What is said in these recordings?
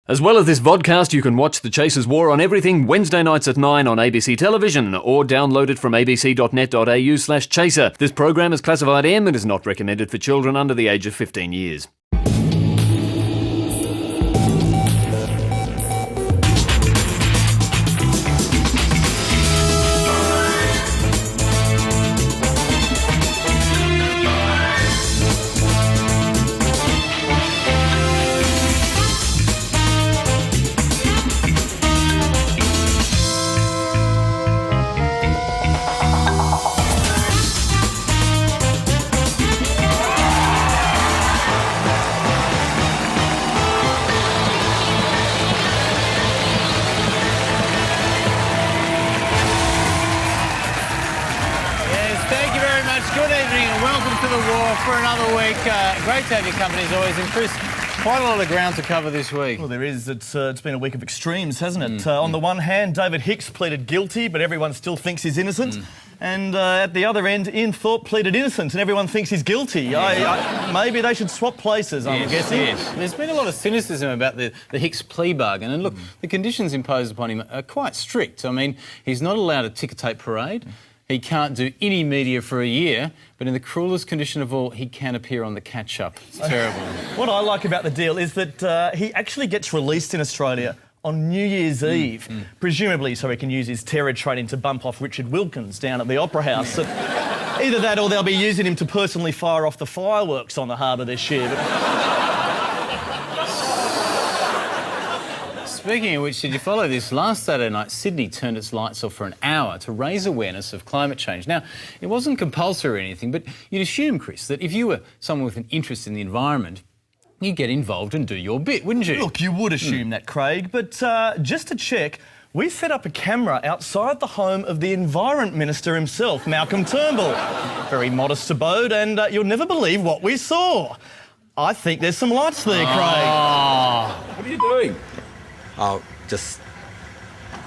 As well as this vodcast, you can watch The Chasers' War on Everything Wednesday nights at 9 on ABC Television or download it from abc.net.au/chaser. This program is classified M and is not recommended for children under the age of 15 years. For another week. Great to have your company as always. And Chris, quite a lot of ground to cover this week. Well, there is. It's been a week of extremes, hasn't it? On the one hand, David Hicks pleaded guilty, but everyone still thinks he's innocent. And at the other end, Ian Thorpe pleaded innocent, and everyone thinks he's guilty. Maybe they should swap places, I'm guessing. Yes. There's been a lot of cynicism about the Hicks plea bargain. And look, the conditions imposed upon him are quite strict. I mean, he's not allowed a ticker tape parade. He can't do any media for a year, but in the cruelest condition of all, he can appear on the catch-up. It's terrible. What I like about the deal is that he actually gets released in Australia on New Year's Eve, presumably so he can use his terror training to bump off Richard Wilkins down at the Opera House. Either that or they'll be using him to personally fire off the fireworks on the harbour this year. Speaking of which, did you follow this? Last Saturday night, Sydney turned its lights off for an hour to raise awareness of climate change. Now, it wasn't compulsory or anything, but you'd assume, Chris, that if you were someone with an interest in the environment, you'd get involved and do your bit, wouldn't you? Look, you would assume that, Craig, but just to check, we set up a camera outside the home of the Environment Minister himself, Malcolm Turnbull. Very modest abode, and you'll never believe what we saw. I think there's some lights there, Craig. What are you doing? Oh, just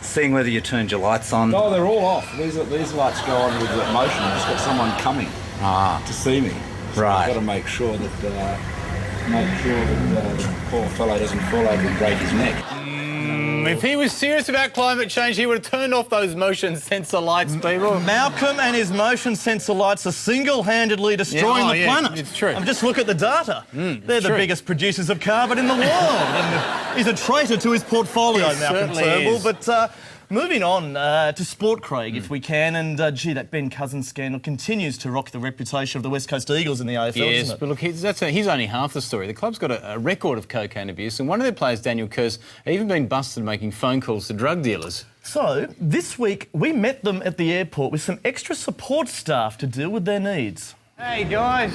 seeing whether you turned your lights on. No, they're all off. These lights go on with the motion. I've just got someone coming to see me. So Right. I've got to make sure that the poor fellow doesn't fall over and break his neck. If he was serious about climate change, he would have turned off those motion sensor lights, people. Malcolm and his motion sensor lights are single-handedly destroying the planet. It's true. Just look at the data. They're the biggest producers of carbon in the world. And he's a traitor to his portfolio, Malcolm Turnbull. But moving on to sport, Craig, if we can. And, gee, that Ben Cousins scandal continues to rock the reputation of the West Coast Eagles in the AFL, Yes, doesn't it? but look, he's only half the story. The club's got a record of cocaine abuse, and one of their players, Daniel Kerr's, even been busted making phone calls to drug dealers. So, this week, we met them at the airport with some extra support staff to deal with their needs. Hey, guys.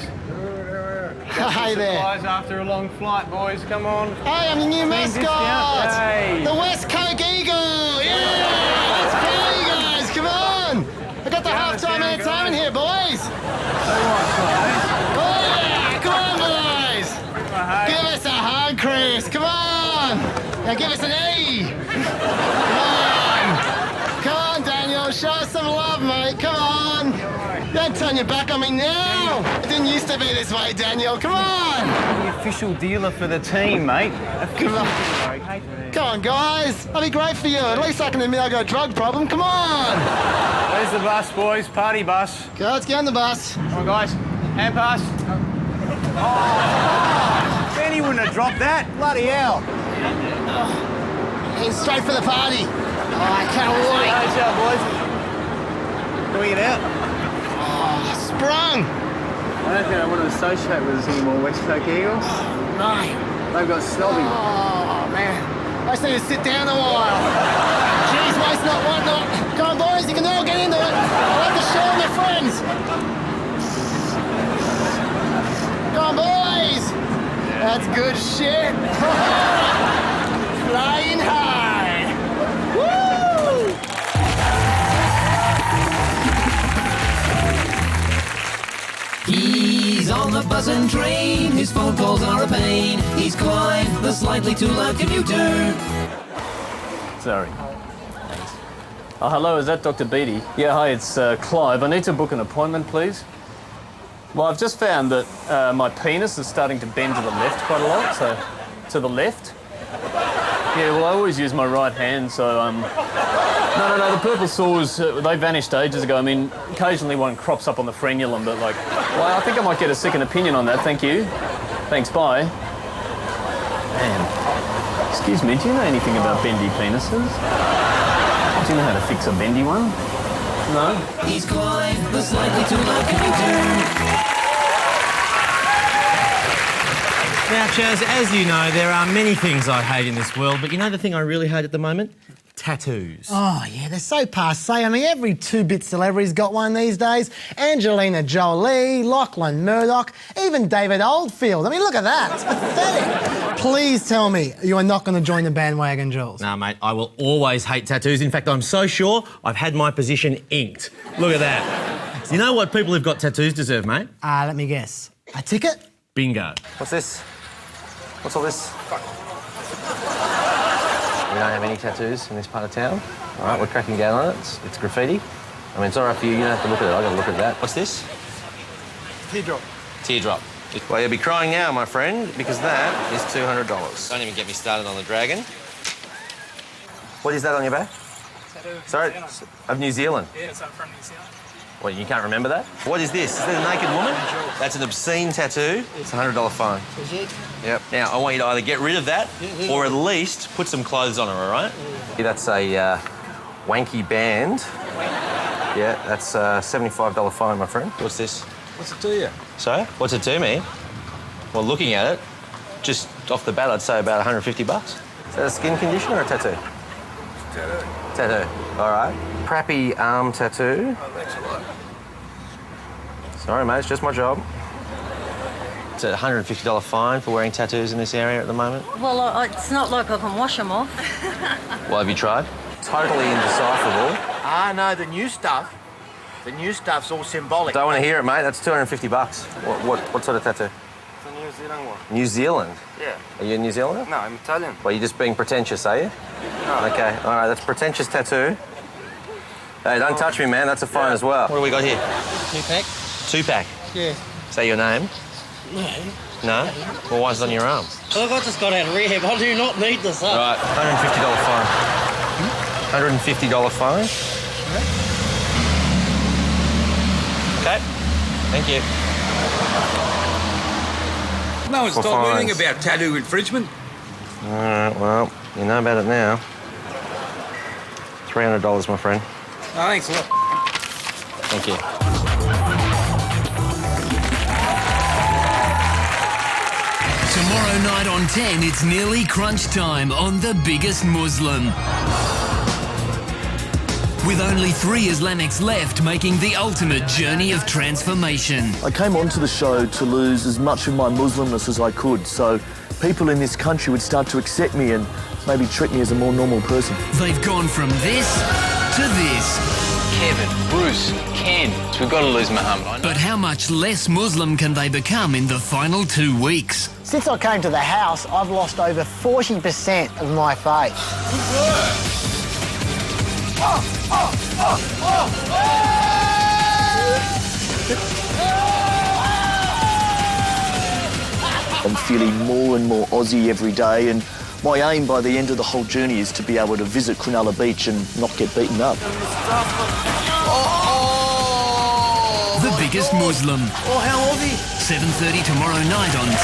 Hi there. Supplies after a long flight, boys. Come on. Hey, I'm the new mascot. Hey. The West Coast Eagle. Yeah, let's play, guys. Come on. I got the half-time entertainment here, boys. Oh, yeah. Come on, boys. Give us a hug, Chris. Come on. Now give us an E. Come on. Come on, Daniel. Show us some love, mate. Come on. Don't turn your back on me now. It didn't used to be this way, Daniel. Come on. The official dealer for the team, mate. Come on. Come on, guys. That'll be great for you. At least I can admit I got a drug problem. Come on. There's the bus, boys. Party bus. Okay, let's get on the bus. Come on, guys. Hand pass. Oh, Benny wouldn't have dropped that. Bloody hell. He's straight for the party. Oh, I can't wait. Nice out, boys. Can we get out? Sprung. I don't think I want to associate with us anymore, West Coast Eagles. No. They've got snobby. Oh, man. I just need to sit down a while. Jeez, waste not, want not. Come on, boys, you can all get into it. I like to share with my friends. Come on, boys. That's good shit. Flying high. Woo! He's on the bus and train, his phone calls are a pain. He's Clive, the slightly too loud commuter. Sorry. Oh, hello, is that Dr. Beattie? Yeah, hi, it's Clive. I need to book an appointment, please. Well, I've just found that my penis is starting to bend to the left quite a lot, so to the left. Yeah, well, I always use my right hand, so, No, the purple sores, they vanished ages ago. I mean, occasionally one crops up on the frenulum, but, like... Well, I think I might get a second opinion on that, thank you. Thanks, bye. Man, excuse me, do you know anything about bendy penises? Do you know how to fix a bendy one? No? He's Clive, the slightly too loud commuter. Now, Chaz, as you know, there are many things I hate in this world, but you know the thing I really hate at the moment? Tattoos. Oh, yeah, they're so passé. I mean, every two-bit celebrity's got one these days. Angelina Jolie, Lachlan Murdoch, even David Oldfield. I mean, look at that. It's pathetic. Please tell me you are not going to join the bandwagon, Jules. Nah, mate, I will always hate tattoos. In fact, I'm so sure I've had my position inked. Look at that. You know what people who've got tattoos deserve, mate? Let me guess. A ticket? Bingo. What's this? What's all this? We don't have any tattoos in this part of town. All right, we're cracking down on it. It's graffiti. I mean, it's all right for you. You don't have to look at it. I've got to look at that. What's this? Teardrop. Teardrop. Well, you'll be crying now, my friend, because that is $200. Don't even get me started on the dragon. What is that on your back? Tattoo. Sorry? Of New Zealand? Yeah, it's from New Zealand. What, you can't remember that? What is this? Is that a naked woman? That's an obscene tattoo. It's a $100 fine. Is it? Yep. Now, I want you to either get rid of that or at least put some clothes on her, all right? Yeah, that's a wanky band. Yeah, that's a $75 fine, my friend. What's this? What's it to you? So, what's it to me? Well, looking at it, just off the bat, I'd say about 150 bucks. Is that a skin condition or a tattoo? Tattoo. Tattoo. All right. Crappy arm tattoo. Oh, thanks a lot. Sorry, mate, it's just my job. It's a $150 fine for wearing tattoos in this area at the moment. Well, it's not like I can wash them off. Well, have you tried? Totally indecipherable. No, the new stuff. The new stuff's all symbolic. Don't want to hear it, mate. That's 250 bucks. What sort of tattoo? It's a New Zealand one. New Zealand? Yeah. Are you a New Zealander? No, I'm Italian. Well, you're just being pretentious, are you? No. Okay, all right, that's pretentious tattoo. Hey, don't touch me, man. That's a fine as well. What do we got here? 2-pack. 2-pack? Yeah. Is that your name? No. No? Well, why is it on your arm? Look, I just got out of rehab. I do not need this up. Right, $150 fine. $150 fine? Okay. Thank you. No one's For told me fines. anything about tattoo infringement. All right, well, you know about it now. $300, my friend. Oh, thanks a lot. Thank you. Tomorrow night on 10, it's nearly crunch time on The Biggest Muslim. With only 3 Islamics left making the ultimate journey of transformation. I came onto the show to lose as much of my Muslimness as I could, so people in this country would start to accept me and maybe treat me as a more normal person. They've gone from this to this. Kevin, Bruce, Ken. So we've got to lose Muhammad. But how much less Muslim can they become in the final 2 weeks? Since I came to the house, I've lost over 40% of my faith. I'm feeling more and more Aussie every day, and my aim by the end of the whole journey is to be able to visit Cronulla Beach and not get beaten up. The Biggest Muslim. Oh, how Aussie. 7:30 tomorrow night on 10.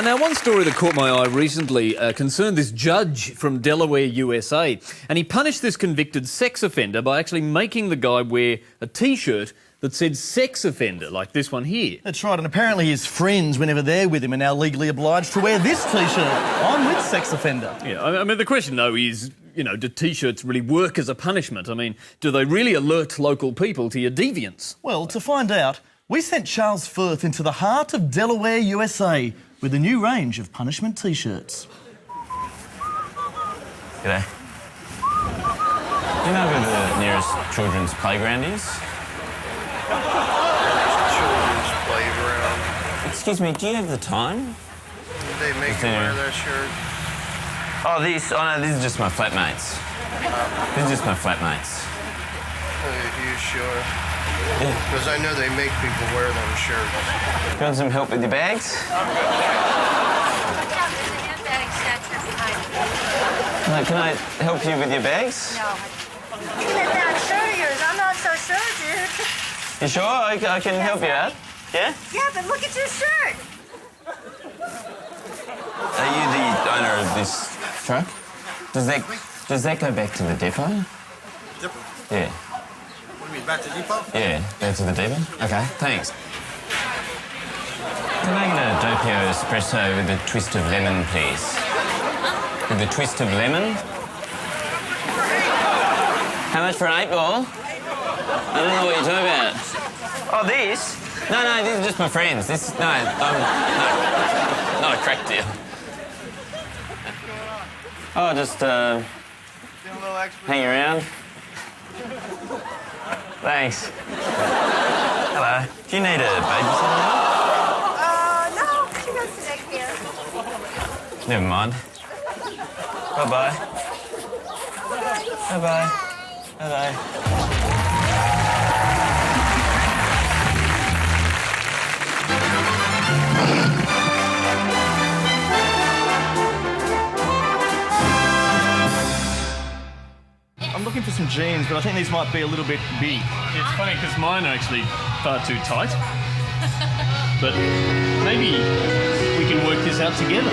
Now, one story that caught my eye recently concerned this judge from Delaware, USA, and he punished this convicted sex offender by actually making the guy wear a T-shirt that said sex offender, like this one here. That's right, and apparently his friends, whenever they're with him, are now legally obliged to wear this T-shirt. I'm with sex offender. Yeah, I mean, the question, though, is, you know, do T-shirts really work as a punishment? I mean, do they really alert local people to your deviance? Well, to find out, we sent Charles Firth into the heart of Delaware, USA, with a new range of punishment T-shirts. G'day. Do you know where the nearest children's playground is? Children's playground. Excuse me, do you have the time? They make you wear that shirt. Oh, this? Oh, no, this is just my flatmates. This is just my flatmates. Are you sure? Yeah. Because I know they make people wear them shirts. You want some help with your bags? Can I help you with your bags? No. Look at that shirt of yours. I'm not so sure, dude. You sure? I can help you out. Yeah? Yeah, but look at your shirt. Are you the owner of this truck? Does that go back to the depot? Depot? Yeah. What do you mean, back to depot? Yeah, back to the depot. Okay, thanks. Can I get a doppio espresso with a twist of lemon, please? With a twist of lemon? How much for an 8-ball? I don't know what you're talking about. Oh, this? No, these are just my friends. No, not a crack deal. Oh, just hang around. Thanks. Hello. Do you need a babysitter now? No, she goes to daycare. Never mind. Bye-bye. Bye-bye. Bye-bye. I'm looking for some jeans, but I think these might be a little bit big. It's funny because mine are actually far too tight. But maybe we can work this out together.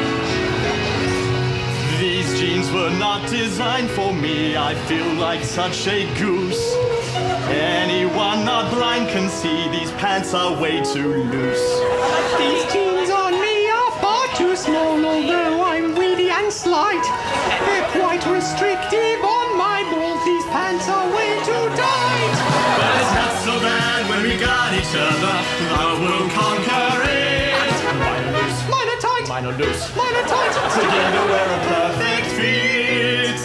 These jeans were not designed for me. I feel like such a goose. Anyone not blind can see these pants are way too loose. These jeans on me are far too small, although I'm weedy and slight. They're quite restrictive on my balls. These pants are way too tight. But it's not so bad when we got each other. Love will conquer it. Mine are loose. Mine are tight. Mine are loose. Mine are tight. Together we're a perfect fit.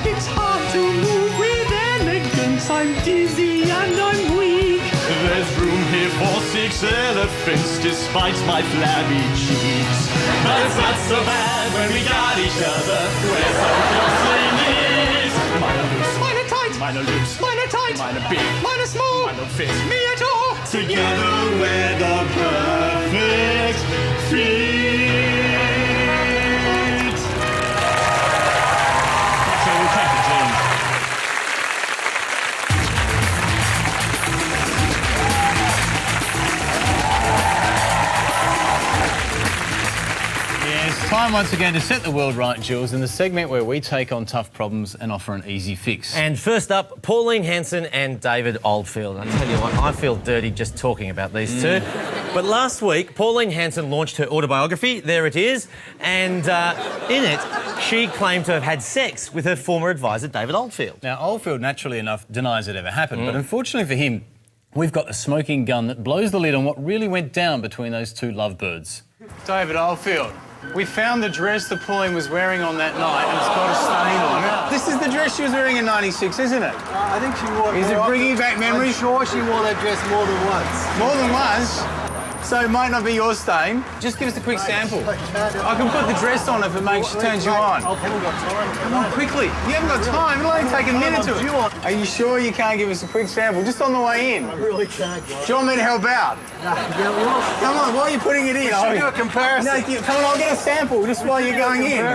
It's hard to move with elegance. I'm dizzy and I'm weak. There's room here for 6 elephants despite my flabby cheeks. But it's not so bad when we got each other. We're so closely knit. Mine are loose. Mine are tight. Mine are loose. Mine are tight. Mine are big. Mine are small. Mine don't fit me at all. Together we're the perfect fit. So we'll take the jeans. Yes, time once again to set the world right, Jules, in the segment where we take on tough problems and offer an easy fix. And first up, Pauline Hanson and David Oldfield. I tell you what, I feel dirty just talking about these two. But last week, Pauline Hanson launched her autobiography, there it is, and in it, she claimed to have had sex with her former advisor, David Oldfield. Now, Oldfield, naturally enough, denies it ever happened, but unfortunately for him, we've got a smoking gun that blows the lid on what really went down between those two lovebirds. David Oldfield, we found the dress that Pauline was wearing on that night and it's got a stain on it. This is the dress she was wearing in '96, isn't it? I think she wore it. Is it bringing back memories? I'm sure she wore that dress more than once. More than once? So it might not be your stain. Just give us a quick sample. I can put the dress on if it turns you on. I haven't got time. Come on, quickly. You haven't got time. It'll only take a minute to it. Are you sure you can't give us a quick sample? Just on the way in. I really can't, guys. Do you want me to help out? No, come on, why are you putting it in? We should do a comparison. No, come on, I'll get a sample just while you're going in.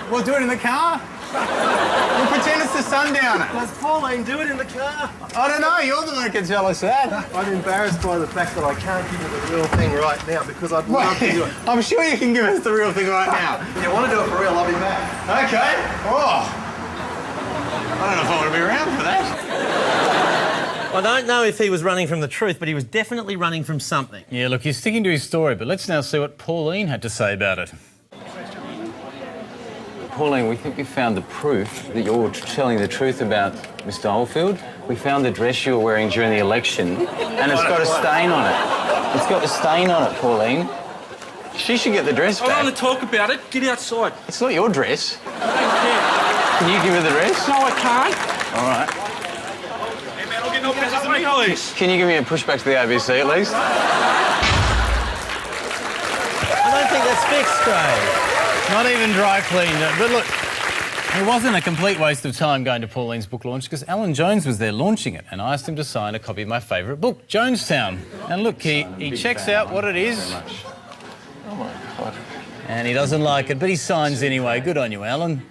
We'll do it in the car? We'll pretend it's the sundowner. Does Pauline do it in the car? I don't know, you're the one who can tell us that. I'm embarrassed by the fact that I can't give you the real thing right now because I'd love to do it. I'm sure you can give us the real thing right now. If you want to do it for real, I'll be back. Okay. Oh. I don't know if I want to be around for that. I don't know if he was running from the truth, but he was definitely running from something. Yeah, look, he's sticking to his story, but let's now see what Pauline had to say about it. Pauline, we think we found the proof that you're telling the truth about Mr. Oldfield. We found the dress you were wearing during the election, and it's got a stain on it. It's got a stain on it, Pauline. She should get the dress back. I don't want to talk about it. Get outside. It's not your dress. I don't care. Can you give her the dress? No, I can't. All right. Hey, man, I'll get no business in me, please. Can you give me a push back to the ABC at least? I don't think that's fixed, Craig. Not even dry cleaned. But look, it wasn't a complete waste of time going to Pauline's book launch because Alan Jones was there launching it and I asked him to sign a copy of my favourite book, Jonestown. And look, he checks out what it is. Oh, my God. And he doesn't like it, but he signs anyway. Good on you, Alan.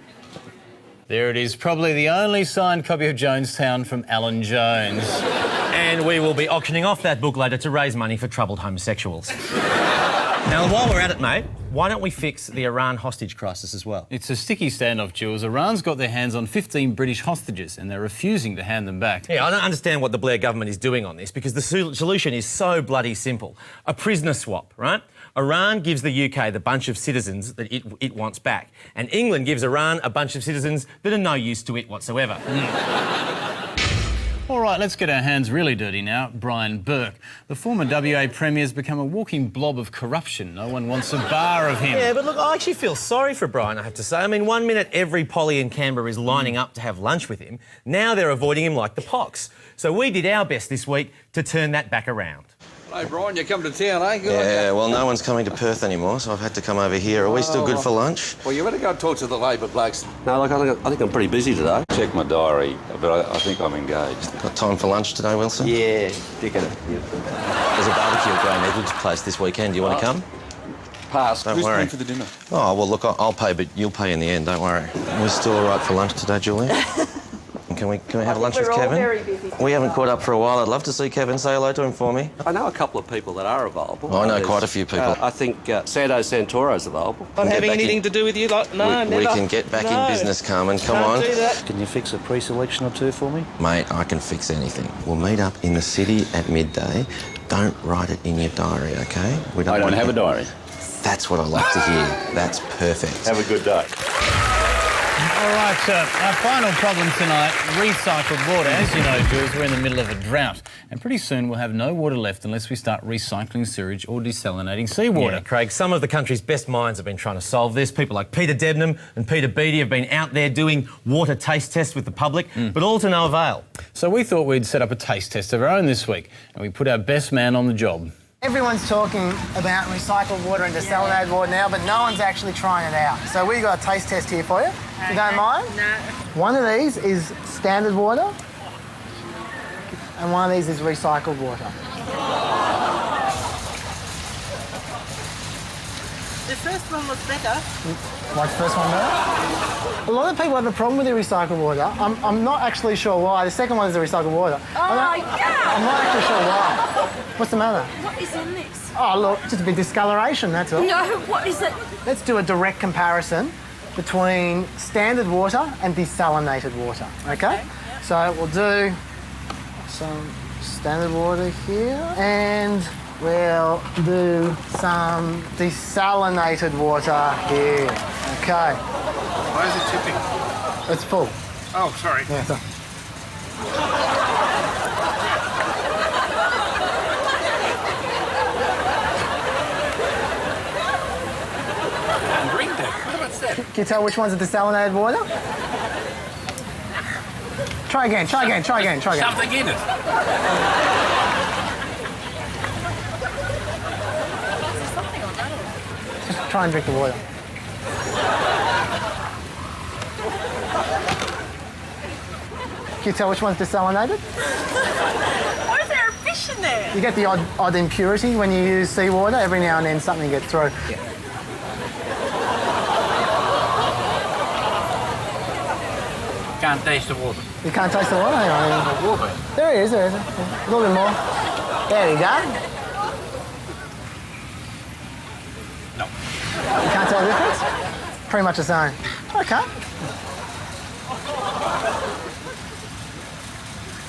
There it is, probably the only signed copy of Jonestown from Alan Jones. And we will be auctioning off that book later to raise money for troubled homosexuals. Now, while we're at it, mate, why don't we fix the Iran hostage crisis as well? It's a sticky standoff, Jules. Iran's got their hands on 15 British hostages and they're refusing to hand them back. Yeah, I don't understand what the Blair government is doing on this because the solution is so bloody simple. A prisoner swap, right? Iran gives the UK the bunch of citizens that it wants back, and England gives Iran a bunch of citizens that are no use to it whatsoever. All right, let's get our hands really dirty now. Brian Burke. The former WA Premier's become a walking blob of corruption. No one wants a bar of him. Yeah, but look, I actually feel sorry for Brian, I have to say. I mean, 1 minute every Polly in Canberra is lining up to have lunch with him. Now they're avoiding him like the pox. So we did our best this week to turn that back around. Hey, Brian, you come to town, eh? Yeah, well, no one's coming to Perth anymore, so I've had to come over here. Are we still good for lunch? Well, you better go talk to the Labor blokes. No, look, I think I'm pretty busy today. Check my diary, but I think I'm engaged. Got time for lunch today, Wilson? Yeah, dick it. Yeah. There's a barbecue at Graham Edwards' place this weekend. Do you want to come? Pass. Don't Who's worry. paying for the dinner? Oh, well, look, I'll pay, but you'll pay in the end, don't worry. We're still all right for lunch today, Julia? Can we have lunch with Kevin? We're all very busy. We haven't caught up for a while. I'd love to see Kevin. Say hello to him for me. I know a couple of people that are available. I know quite a few people. I think Santo Santoro's available. Not having anything to do with you, like, no, we can get back in business, Carmen. Come on. Do that. Can you fix a pre-selection or two for me? Mate, I can fix anything. We'll meet up in the city at midday. Don't write it in your diary, OK? We I don't have a diary. That's what I like to hear. That's perfect. Have a good day. All right, our final problem tonight, recycled water. As you know, Jules, we're in the middle of a drought, and pretty soon we'll have no water left unless we start recycling sewage or desalinating seawater. Yeah, Craig, some of the country's best minds have been trying to solve this. People like Peter Debnam and Peter Beattie have been out there doing water taste tests with the public, but all to no avail. So we thought we'd set up a taste test of our own this week, and we put our best man on the job. Everyone's talking about recycled water and desalinated water now, but no one's actually trying it out. So we've got a taste test here for you, if you don't mind. No. One of these is standard water, and one of these is recycled water. The first one was better. Like the first one better? A lot of people have a problem with the recycled water. I'm not actually sure why. The second one is the recycled water. I'm not actually sure why. What's the matter? What is in this? Oh, look, just a bit of discoloration, that's all. No, what is it? Let's do a direct comparison between standard water and desalinated water, okay? So we'll do some standard water here and we'll do some desalinated water here, okay? Why is it tipping? It's full. Oh, sorry. Yeah, so. Green day. What about that? Can you tell which one's the desalinated water? Try again, try again, try again, try again. Something in it. Just try and drink the water. Can you tell which one's desalinated? Why is there a fish in there? You get the odd impurity when you use seawater. Every now and then something gets through. Can't taste the water. You can't taste the water? Hang on. Water. There it is, there it is. A little bit more. There we go. No. You can't tell the difference? Pretty much the same. Okay.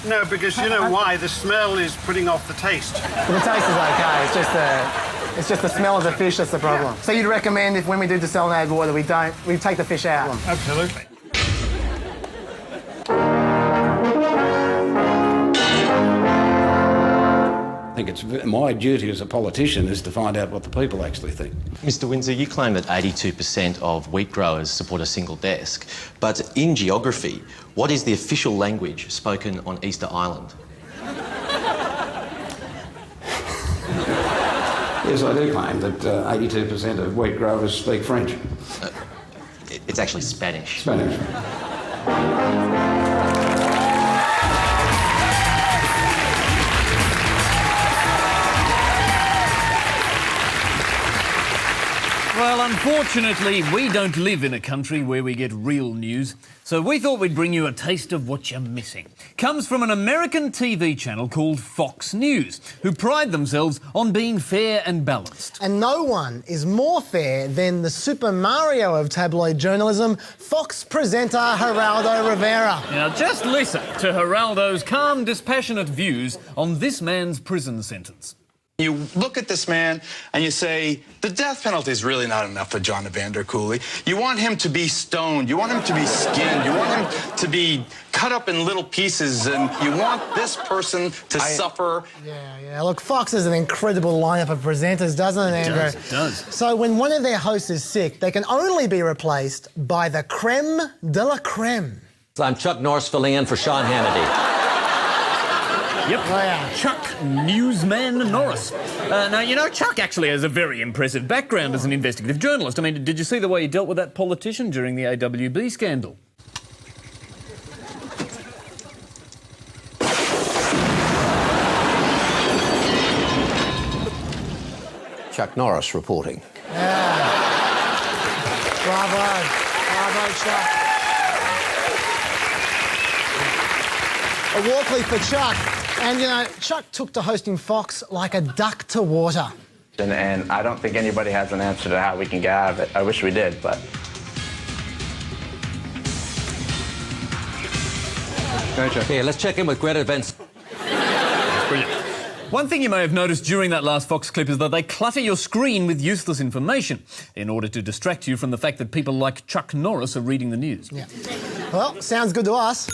No, because you know why? The smell is putting off the taste. But the taste is okay. It's just the smell of the fish that's the problem. So you'd recommend if when we do desalinated water, we take the fish out? Absolutely. I think it's my duty as a politician is to find out what the people actually think. Mr Windsor, you claim that 82% of wheat growers support a single desk, but in geography, what is the official language spoken on Easter Island? Yes, I do claim that 82% of wheat growers speak French. It's actually Spanish. Spanish. Well, unfortunately, we don't live in a country where we get real news, so we thought we'd bring you a taste of what you're missing. Comes from an American TV channel called Fox News, who pride themselves on being fair and balanced. And no one is more fair than the Super Mario of tabloid journalism, Fox presenter Geraldo Rivera. Now, just listen to Geraldo's calm, dispassionate views on this man's prison sentence. You look at this man and you say, the death penalty is really not enough for John Evander Cooley. You want him to be stoned. You want him to be skinned. You want him to be cut up in little pieces. And you want this person to suffer. Yeah. Look, Fox has an incredible lineup of presenters, doesn't it, Andrew? It does. So when one of their hosts is sick, they can only be replaced by the creme de la creme. I'm Chuck Norris filling in for Sean Hannity. Yep, Chuck Newsman Norris. Now, you know, Chuck actually has a very impressive background as an investigative journalist. I mean, did you see the way he dealt with that politician during the AWB scandal? Chuck Norris reporting. Bravo, Chuck. A Walkley for Chuck. And, you know, Chuck took to hosting Fox like a duck to water. And I don't think anybody has an answer to how we can get out of it. I wish we did, but... Okay, let's check in with Greta Van... Brilliant. One thing you may have noticed during that last Fox clip is that they clutter your screen with useless information in order to distract you from the fact that people like Chuck Norris are reading the news. Yeah. Well, sounds good to us.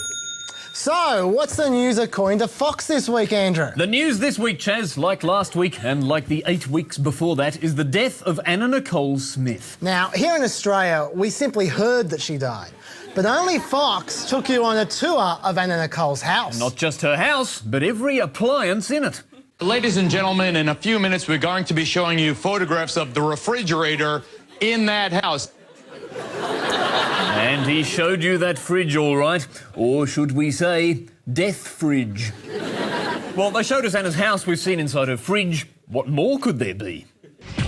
So, what's the news according to Fox this week, Andrew? The news this week, Chaz, like last week and like the 8 weeks before that, is the death of Anna Nicole Smith. Now, here in Australia, we simply heard that she died. But only Fox took you on a tour of Anna Nicole's house. Not just her house, but every appliance in it. Ladies and gentlemen, in a few minutes, we're going to be showing you photographs of the refrigerator in that house. And he showed you that fridge, all right. Or should we say, death fridge. Well, they showed us Anna's house. We've seen inside her fridge. What more could there be?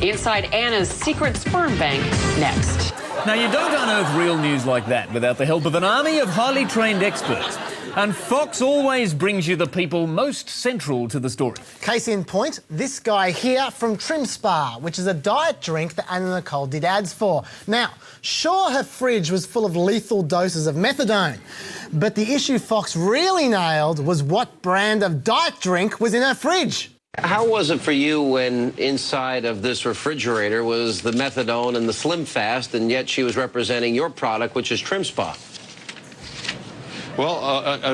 Inside Anna's secret sperm bank next. Now, you don't unearth real news like that without the help of an army of highly trained experts. And Fox always brings you the people most central to the story. Case in point, this guy here from Trim Spa, which is a diet drink that Anna Nicole did ads for. Now, sure, her fridge was full of lethal doses of methadone, but the issue Fox really nailed was what brand of diet drink was in her fridge. How was it for you when inside of this refrigerator was the methadone and the Slim Fast, and yet she was representing your product, which is Trim Spa? Well,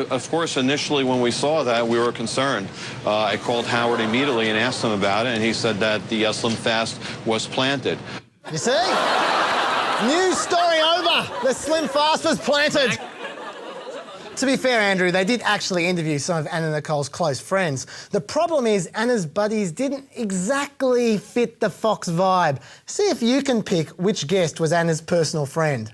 of course, initially when we saw that, we were concerned. I called Howard immediately and asked him about it, and he said that the Slim Fast was planted. You see? News story over. The Slim Fast was planted. To be fair, Andrew, they did actually interview some of Anna Nicole's close friends. The problem is Anna's buddies didn't exactly fit the Fox vibe. See if you can pick which guest was Anna's personal friend.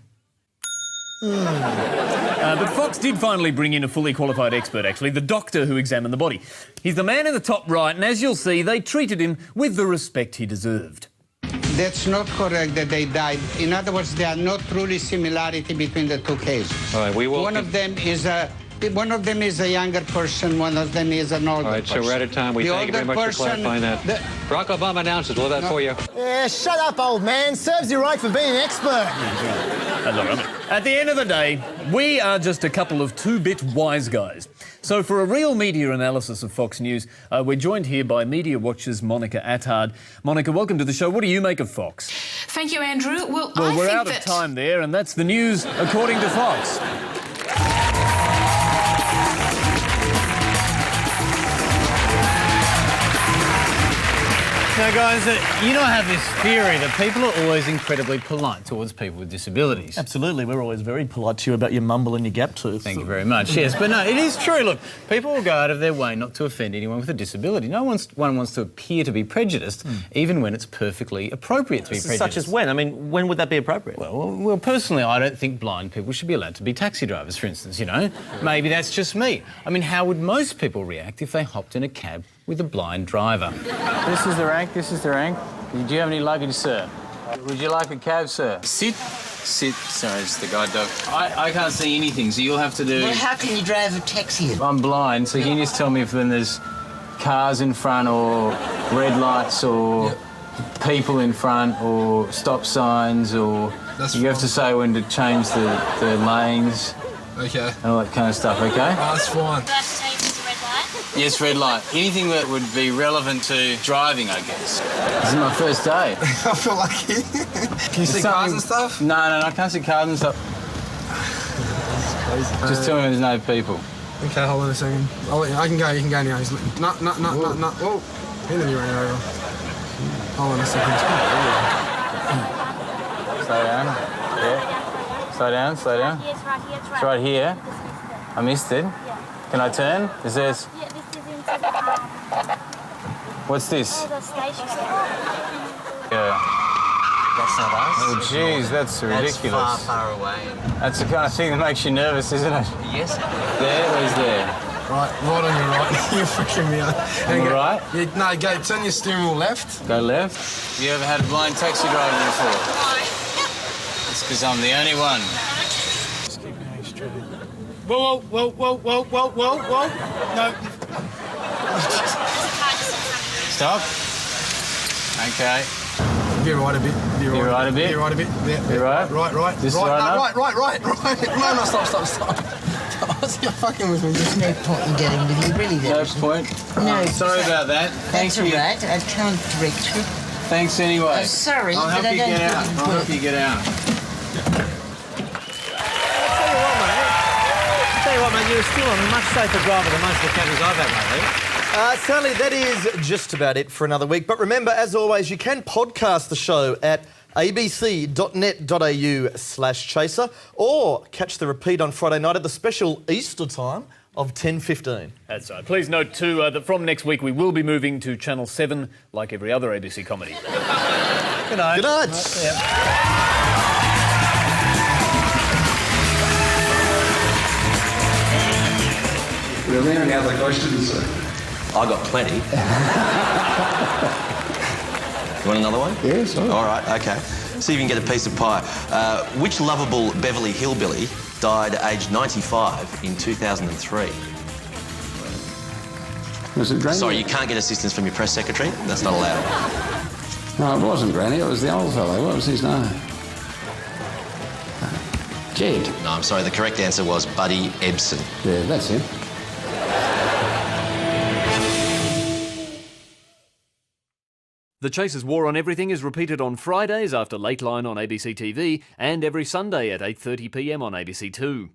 But Fox did finally bring in a fully qualified expert, actually, the doctor who examined the body. He's the man in the top right, and as you'll see, they treated him with the respect he deserved. That's not correct that they died. In other words, there are no truly similarity between the two cases. All right, we will... One of them is a younger person, one of them is an older person. All right, so we're out of time. We thank you very much for clarifying that. Barack Obama announces. We'll have that for you. Yeah, shut up, old man. Serves you right for being an expert. At the end of the day, we are just a couple of two-bit wise guys. So for a real media analysis of Fox News, we're joined here by Media Watch's Monica Attard. Monica, welcome to the show. What do you make of Fox? Thank you, Andrew. Well, we're out of time there, and that's the news according to Fox. Now, guys, you know, I have this theory that people are always incredibly polite towards people with disabilities. Absolutely. We're always very polite to you about your mumble and your gap tooth. Thank you very much. Yes, but no, it is true. Look, people will go out of their way not to offend anyone with a disability. No one wants to appear to be prejudiced, even when it's perfectly appropriate to be prejudiced. Such as when? I mean, when would that be appropriate? Well, personally, I don't think blind people should be allowed to be taxi drivers, for instance, you know. Maybe that's just me. I mean, how would most people react if they hopped in a cab with a blind driver? This is the rank, this is the rank. Do you have any luggage, sir? Would you like a cab, sir? Sit. Sit. Sorry, it's the guide dog. I can't see anything, so you'll have to do... Well, how can you drive a taxi? I'm blind, so can you just tell me if when there's cars in front or red lights or people in front or stop signs or... You have to say when to change the lanes. Okay. And all that kind of stuff, okay? That's fine. Do I have to change this red light? Yes, red light. Anything that would be relevant to driving, I guess. This is my first day. I feel lucky. Can you see cars and stuff? No, I can't see cars and stuff. Just tell me there's no people. Okay, hold on a second. I can go, you can go now. He's no. Oh, he nearly ran over. Hold on a second. Slow down. Yeah. Slow down, slow down. Yes, right here. It's right here. I missed it. Can I turn? Is this... Yeah, this is into What's this? the station. Yeah. That's not us. Oh, jeez, that's ridiculous. That's far away. That's the kind of thing that makes you nervous, isn't it? Yes. There? Where's there? Right on your right. You're freaking me out. On the right? Yeah, no, go, turn your steering wheel left. Go left. Have you ever had a blind taxi driver before? It's because I'm the only one. Just keep going straight. Whoa. No. Stop. Okay. Be right a bit. Be right a bit? Be right a bit. Yeah. Be right? Right. This right. right No, up? right. No, stop. You're fucking with me. There's no point in getting with you, really. No point? No. Sorry about that. That's all Thank you. right. I can't direct you. Thanks anyway. Oh, sorry, I'll help but I you don't get think out. it I'll will. help you get out. Tell you what, mate, you're still a much safer driver than most of the cabbies I've had lately. Sally, that is just about it for another week. But remember, as always, you can podcast the show at abc.net.au/chaser or catch the repeat on Friday night at the special Easter time of 10:15. That's right. Please note too that from next week we will be moving to Channel 7 like every other ABC comedy. Good night. Good night. We're rounding out the questions, sir. I got plenty. You want another one? Yes. All right, okay. See if you can get a piece of pie. Which lovable Beverly Hillbilly died aged 95 in 2003? Was it Granny? Sorry, you can't get assistance from your press secretary. That's not allowed. No, it wasn't Granny. It was the old fellow. What was his name? Jed. No, I'm sorry. The correct answer was Buddy Ebsen. Yeah, that's him. The Chaser's War on Everything is repeated on Fridays after Late Line on ABC TV and every Sunday at 8:30 p.m. on ABC2.